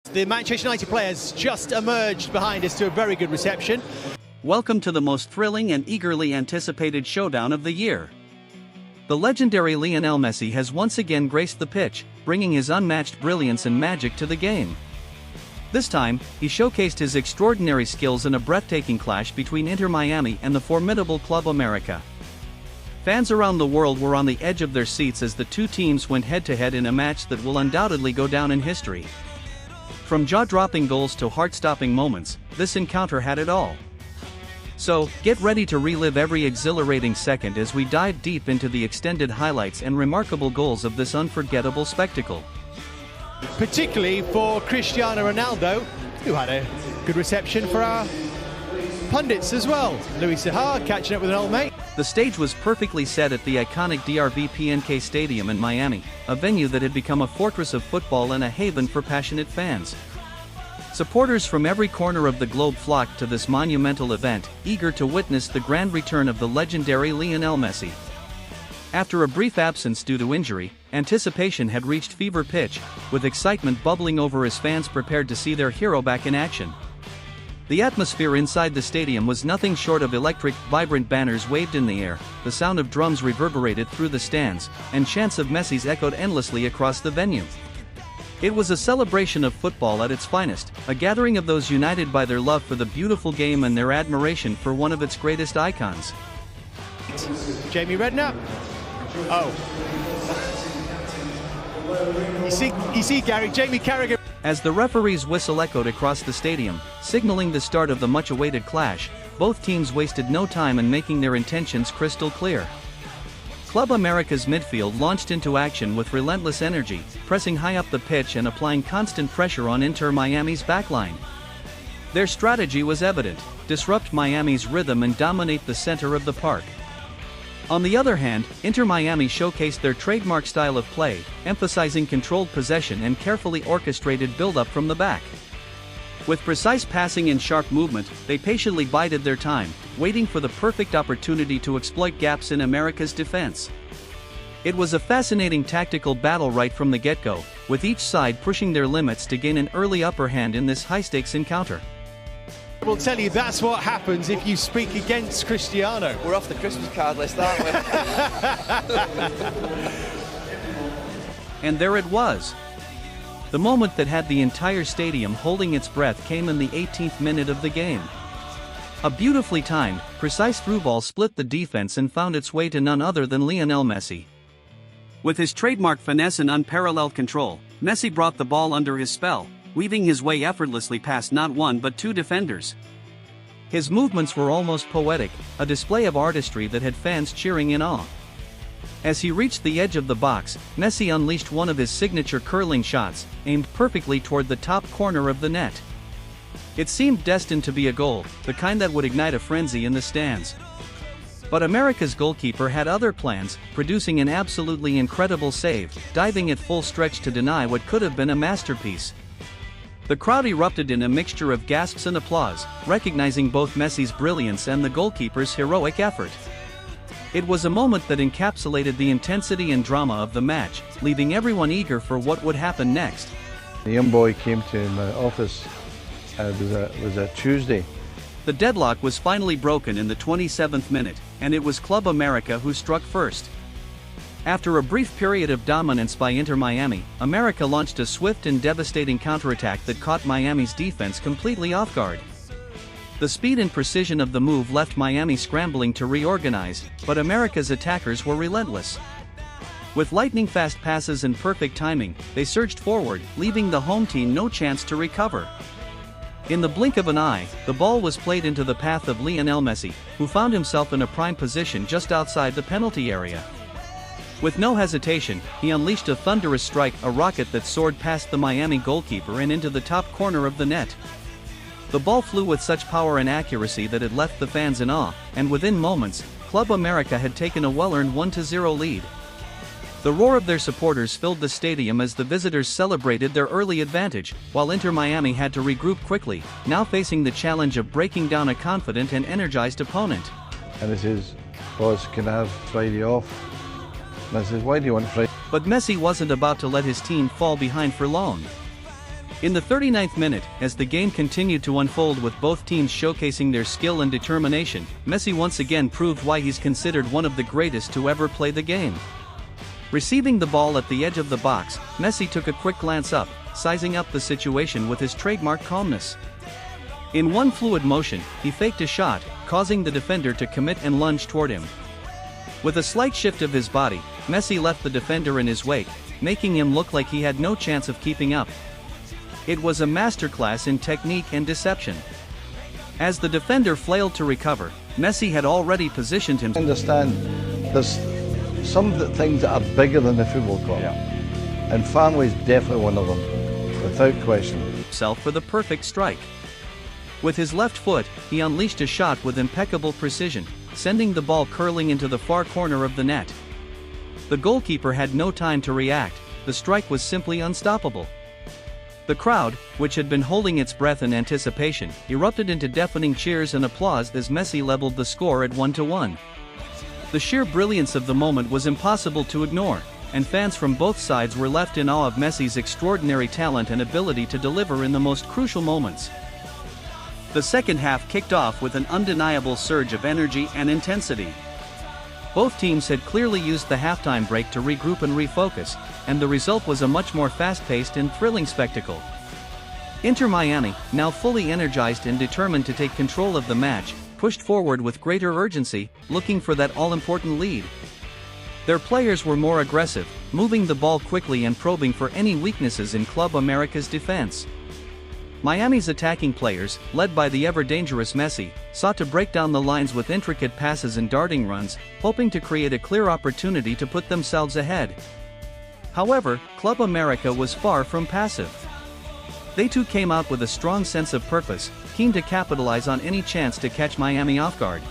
The Manchester United players just emerged behind us to a very good reception. Welcome to the most thrilling and eagerly anticipated showdown of the year. The legendary Lionel Messi has once again graced the pitch, bringing his unmatched brilliance and magic to the game. This time, he showcased his extraordinary skills in a breathtaking clash between Inter Miami and the formidable Club America. Fans around the world were on the edge of their seats as the two teams went head-to-head in a match that will undoubtedly go down in history. From jaw-dropping goals to heart-stopping moments, this encounter had it all. So, get ready to relive every exhilarating second as we dive deep into the extended highlights and remarkable goals of this unforgettable spectacle. Particularly for Cristiano Ronaldo, who had a good reception for our pundits as well. Louis Sahar catching up with an old mate. The stage was perfectly set at the iconic DRV-PNK Stadium in Miami, a venue that had become a fortress of football and a haven for passionate fans. Supporters from every corner of the globe flocked to this monumental event, eager to witness the grand return of the legendary Lionel Messi. After a brief absence due to injury, anticipation had reached fever pitch, with excitement bubbling over as fans prepared to see their hero back in action. The atmosphere inside the stadium was nothing short of electric, vibrant banners waved in the air, the sound of drums reverberated through the stands, and chants of Messi's echoed endlessly across the venue. It was a celebration of football at its finest, a gathering of those united by their love for the beautiful game and their admiration for one of its greatest icons. Jamie Redknapp. Oh. You see, Gary, Jamie Carragher. As the referee's whistle echoed across the stadium, signaling the start of the much-awaited clash, both teams wasted no time in making their intentions crystal clear. Club America's midfield launched into action with relentless energy, pressing high up the pitch and applying constant pressure on Inter Miami's backline. Their strategy was evident: disrupt Miami's rhythm and dominate the center of the park. On the other hand, Inter Miami showcased their trademark style of play, emphasizing controlled possession and carefully orchestrated build-up from the back. With precise passing and sharp movement, they patiently bided their time, waiting for the perfect opportunity to exploit gaps in America's defense. It was a fascinating tactical battle right from the get-go, with each side pushing their limits to gain an early upper hand in this high-stakes encounter. We'll tell you that's what happens if you speak against Cristiano. We're off the Christmas card list, aren't we? And there it was. The moment that had the entire stadium holding its breath came in the 18th minute of the game. A beautifully timed, precise through ball split the defense and found its way to none other than Lionel Messi. With his trademark finesse and unparalleled control, Messi brought the ball under his spell, weaving his way effortlessly past not one but two defenders. His movements were almost poetic, a display of artistry that had fans cheering in awe. As he reached the edge of the box, Messi unleashed one of his signature curling shots, aimed perfectly toward the top corner of the net. It seemed destined to be a goal, the kind that would ignite a frenzy in the stands. But America's goalkeeper had other plans, producing an absolutely incredible save, diving at full stretch to deny what could have been a masterpiece. The crowd erupted in a mixture of gasps and applause, recognizing both Messi's brilliance and the goalkeeper's heroic effort. It was a moment that encapsulated the intensity and drama of the match, leaving everyone eager for what would happen next. The young boy came to my office, it was a Tuesday. The deadlock was finally broken in the 27th minute, and it was Club America who struck first. After a brief period of dominance by Inter Miami, America launched a swift and devastating counterattack that caught Miami's defense completely off guard. The speed and precision of the move left Miami scrambling to reorganize, but America's attackers were relentless. With lightning-fast passes and perfect timing, they surged forward, leaving the home team no chance to recover. In the blink of an eye, the ball was played into the path of Lionel Messi, who found himself in a prime position just outside the penalty area. With no hesitation, he unleashed a thunderous strike, a rocket that soared past the Miami goalkeeper and into the top corner of the net. The ball flew with such power and accuracy that it left the fans in awe, and within moments, Club America had taken a well-earned 1-0 lead. The roar of their supporters filled the stadium as the visitors celebrated their early advantage, while Inter Miami had to regroup quickly, now facing the challenge of breaking down a confident and energized opponent. And he says, "Boss, can I have Friday off?" And I said, "Why do you want Friday?" But Messi wasn't about to let his team fall behind for long. In the 39th minute, as the game continued to unfold with both teams showcasing their skill and determination, Messi once again proved why he's considered one of the greatest to ever play the game. Receiving the ball at the edge of the box, Messi took a quick glance up, sizing up the situation with his trademark calmness. In one fluid motion, he faked a shot, causing the defender to commit and lunge toward him. With a slight shift of his body, Messi left the defender in his wake, making him look like he had no chance of keeping up. It was a masterclass in technique and deception. As the defender flailed to recover, Messi had already positioned himself. Understand, there's some things that are bigger than the football club, and family is definitely one of them, without question. For the perfect strike. With his left foot, he unleashed a shot with impeccable precision, sending the ball curling into the far corner of the net. The goalkeeper had no time to react. The strike was simply unstoppable. The crowd, which had been holding its breath in anticipation, erupted into deafening cheers and applause as Messi leveled the score at 1-1. The sheer brilliance of the moment was impossible to ignore, and fans from both sides were left in awe of Messi's extraordinary talent and ability to deliver in the most crucial moments. The second half kicked off with an undeniable surge of energy and intensity. Both teams had clearly used the halftime break to regroup and refocus, and the result was a much more fast-paced and thrilling spectacle. Inter Miami, now fully energized and determined to take control of the match, pushed forward with greater urgency, looking for that all-important lead. Their players were more aggressive, moving the ball quickly and probing for any weaknesses in Club America's defense. Miami's attacking players, led by the ever-dangerous Messi, sought to break down the lines with intricate passes and darting runs, hoping to create a clear opportunity to put themselves ahead. However, Club America was far from passive. They too came out with a strong sense of purpose, keen to capitalize on any chance to catch Miami off guard.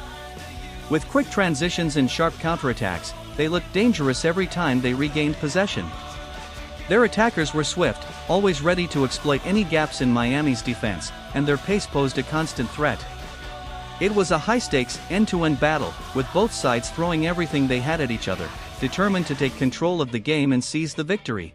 With quick transitions and sharp counterattacks, they looked dangerous every time they regained possession. Their attackers were swift, always ready to exploit any gaps in Miami's defense, and their pace posed a constant threat. It was a high-stakes, end-to-end battle, with both sides throwing everything they had at each other, determined to take control of the game and seize the victory.